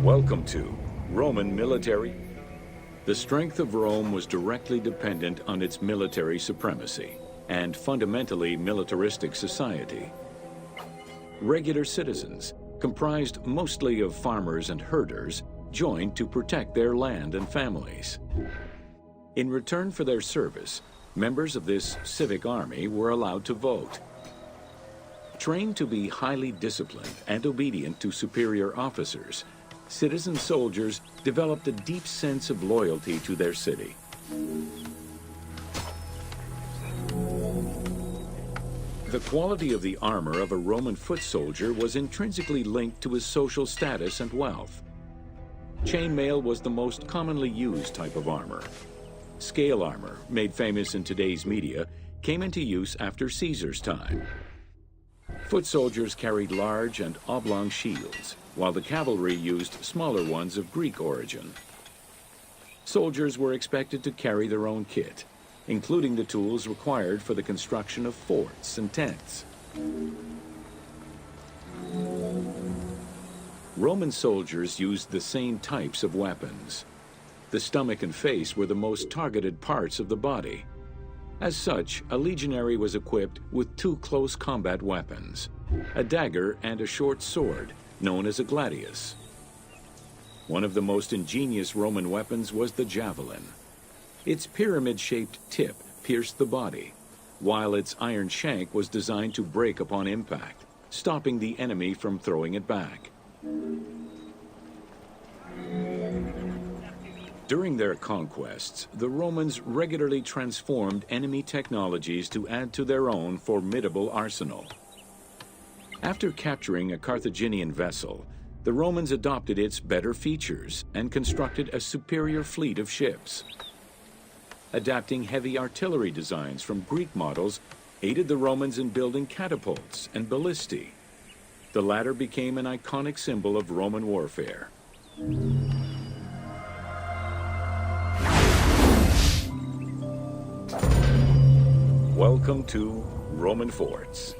Welcome to Roman military. The strength of Rome was directly dependent on its military supremacy and fundamentally militaristic society. Regular citizens, comprised mostly of farmers and herders, joined to protect their land and families. In return for their service, members of this civic army were allowed to vote. Trained to be highly disciplined and obedient to superior officers, citizen soldiers developed a deep sense of loyalty to their city. The quality of the armor of a Roman foot soldier was intrinsically linked to his social status and wealth. Chainmail was the most commonly used type of armor. Scale armor, made famous in today's media, came into use after Caesar's time. Foot soldiers carried large and oblong shields, while the cavalry used smaller ones of Greek origin. Soldiers were expected to carry their own kit, including the tools required for the construction of forts and tents. Roman soldiers used the same types of weapons. The stomach and face were the most targeted parts of the body. As such, a legionary was equipped with two close combat weapons, a dagger and a short sword, known as a gladius. One of the most ingenious Roman weapons was the javelin. Its pyramid-shaped tip pierced the body, while its iron shank was designed to break upon impact, stopping the enemy from throwing it back. During their conquests, the Romans regularly transformed enemy technologies to add to their own formidable arsenal. After capturing a Carthaginian vessel, the Romans adopted its better features and constructed a superior fleet of ships. Adapting heavy artillery designs from Greek models aided the Romans in building catapults and ballistae. The latter became an iconic symbol of Roman warfare. Welcome to Roman forts.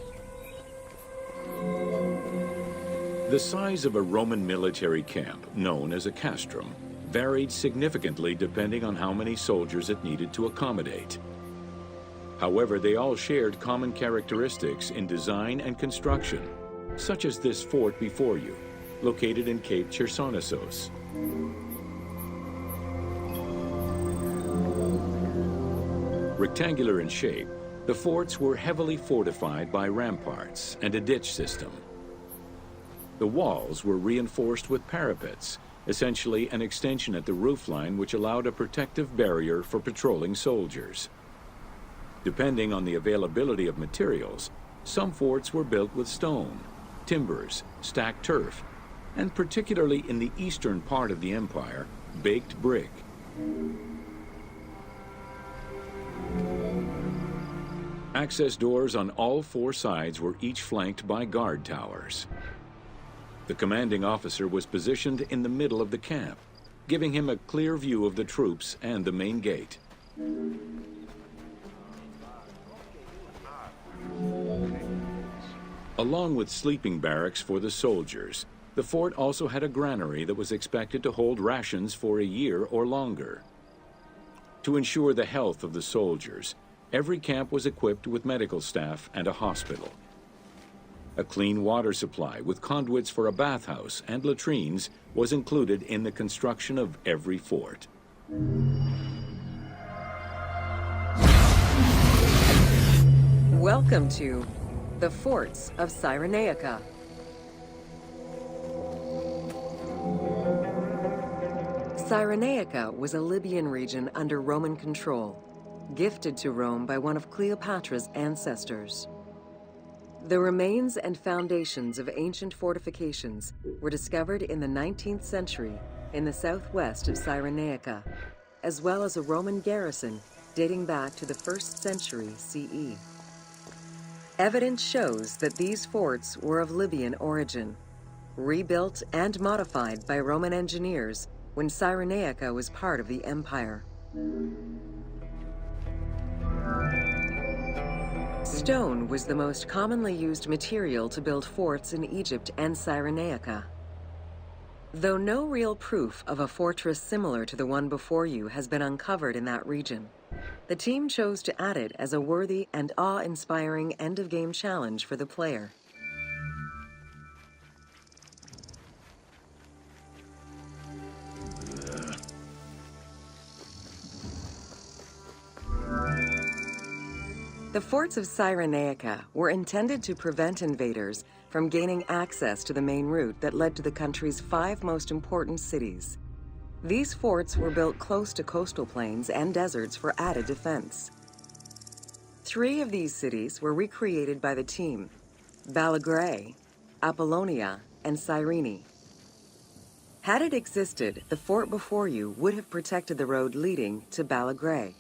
The size of a Roman military camp, known as a castrum, varied significantly depending on how many soldiers it needed to accommodate. However, they all shared common characteristics in design and construction, such as this fort before you, located in Cape Chersonesos. Rectangular in shape, the forts were heavily fortified by ramparts and a ditch system. The walls were reinforced with parapets, essentially an extension at the roofline which allowed a protective barrier for patrolling soldiers. Depending on the availability of materials, some forts were built with stone, timbers, stacked turf, and particularly in the eastern part of the empire, baked brick. Access doors on all four sides were each flanked by guard towers. The commanding officer was positioned in the middle of the camp, giving him a clear view of the troops and the main gate. Along with sleeping barracks for the soldiers, the fort also had a granary that was expected to hold rations for a year or longer. To ensure the health of the soldiers, every camp was equipped with medical staff and a hospital. A clean water supply with conduits for a bathhouse and latrines was included in the construction of every fort. Welcome to the forts of Cyrenaica. Cyrenaica was a Libyan region under Roman control, gifted to Rome by one of Cleopatra's ancestors. The remains and foundations of ancient fortifications were discovered in the 19th century in the southwest of Cyrenaica, as well as a Roman garrison dating back to the 1st century CE. Evidence shows that these forts were of Libyan origin, rebuilt and modified by Roman engineers when Cyrenaica was part of the empire. Stone was the most commonly used material to build forts in Egypt and Cyrenaica. Though no real proof of a fortress similar to the one before you has been uncovered in that region, the team chose to add it as a worthy and awe-inspiring end-of-game challenge for the player. The forts of Cyrenaica were intended to prevent invaders from gaining access to the main route that led to the country's 5 most important cities. These forts were built close to coastal plains and deserts for added defense. 3 of these cities were recreated by the team: Balagrae, Apollonia, and Cyrene. Had it existed, the fort before you would have protected the road leading to Balagrae.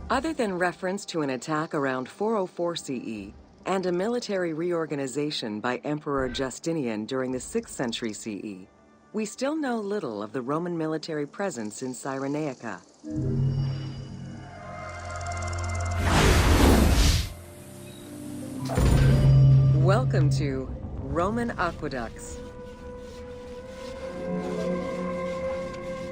Other than reference to an attack around 404 CE and a military reorganization by Emperor Justinian during the 6th century CE, we still know little of the Roman military presence in Cyrenaica. Welcome to Roman aqueducts.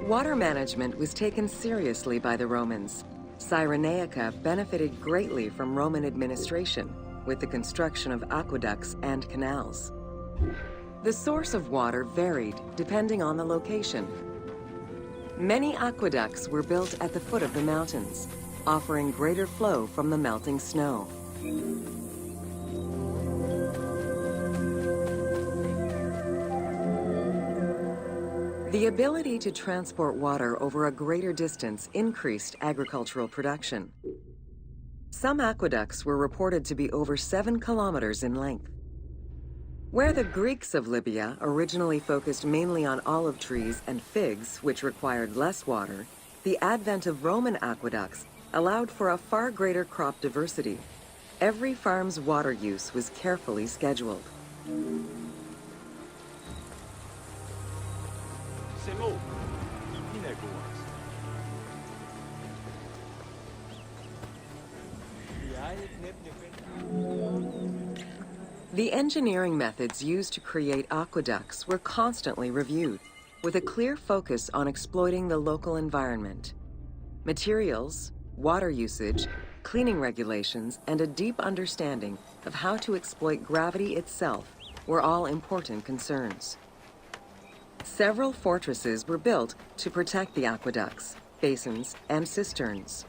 Water management was taken seriously by the Romans. Cyrenaica benefited greatly from Roman administration with the construction of aqueducts and canals. The source of water varied depending on the location. Many aqueducts were built at the foot of the mountains, offering greater flow from the melting snow. The ability to transport water over a greater distance increased agricultural production. Some aqueducts were reported to be over 7 kilometers in length. Where the Greeks of Libya originally focused mainly on olive trees and figs, which required less water, the advent of Roman aqueducts allowed for a far greater crop diversity. Every farm's water use was carefully scheduled. The engineering methods used to create aqueducts were constantly reviewed, with a clear focus on exploiting the local environment. Materials, water usage, cleaning regulations, and a deep understanding of how to exploit gravity itself were all important concerns. Several fortresses were built to protect the aqueducts, basins, and cisterns.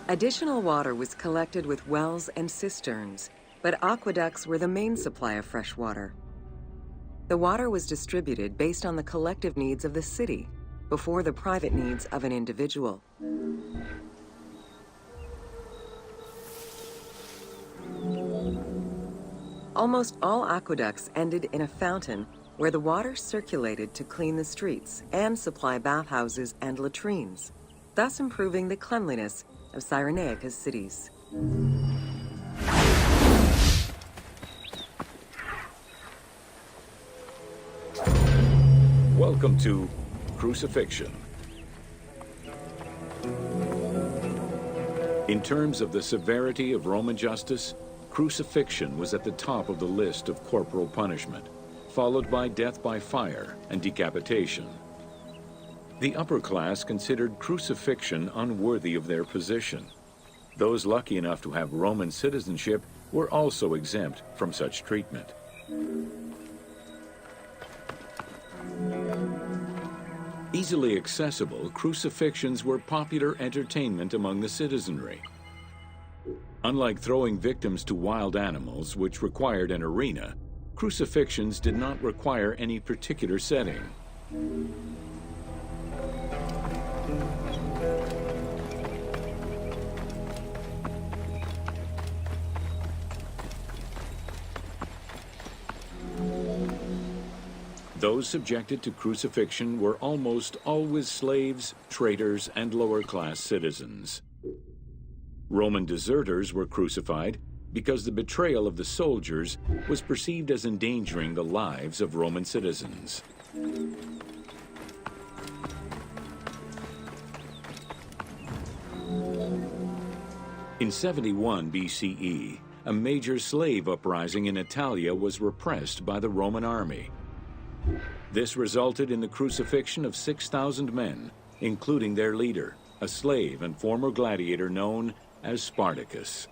Additional water was collected with wells and cisterns, but aqueducts were the main supply of fresh water. The water was distributed based on the collective needs of the city, before the private needs of an individual. Almost all aqueducts ended in a fountain where the water circulated to clean the streets and supply bathhouses and latrines, thus improving the cleanliness of Cyrenaica's cities. Welcome to Crucifixion. In terms of the severity of Roman justice, crucifixion was at the top of the list of corporal punishment, followed by death by fire and decapitation. The upper class considered crucifixion unworthy of their position. Those lucky enough to have Roman citizenship were also exempt from such treatment. Easily accessible, crucifixions were popular entertainment among the citizenry. Unlike throwing victims to wild animals, which required an arena, crucifixions did not require any particular setting. Those subjected to crucifixion were almost always slaves, traitors, and lower-class citizens. Roman deserters were crucified because the betrayal of the soldiers was perceived as endangering the lives of Roman citizens. In 71 BCE, a major slave uprising in Italia was repressed by the Roman army. This resulted in the crucifixion of 6,000 men, including their leader, a slave and former gladiator known as Spartacus.